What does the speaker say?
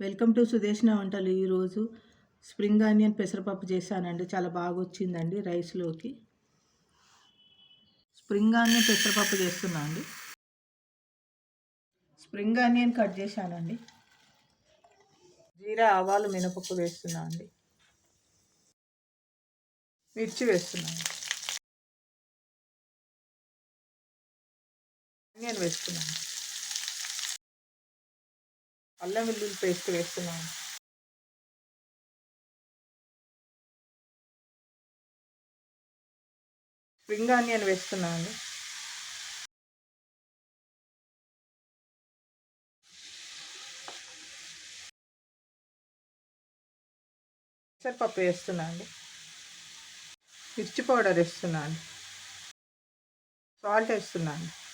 Welcome to Sudeshna వంటలు. ఈరోజు spring onion పెసరపప్పు చేశానండి. చాలా బాగా వచ్చిందండి రైస్లోకి. స్ప్రింగ్ ఆనియన్ పెసరపప్పు చేస్తున్నా అండి. స్ప్రింగ్ ఆనియన్ కట్ చేశానండి. జీరా, ఆవాలు, మినపప్పు వేస్తున్నా అండి. మిర్చి వేస్తున్నాను. ఆనియన్ వేస్తున్నాను. అల్లం వెల్లుల్లి పేస్ట్ వేస్తున్నాను. స్ప్రింగ్ ఆనియన్ వేస్తున్నాను. పెసరపప్పు వేస్తున్నాను. మిర్చి పౌడర్ వేస్తున్నాను. సాల్ట్ వేస్తున్నాను.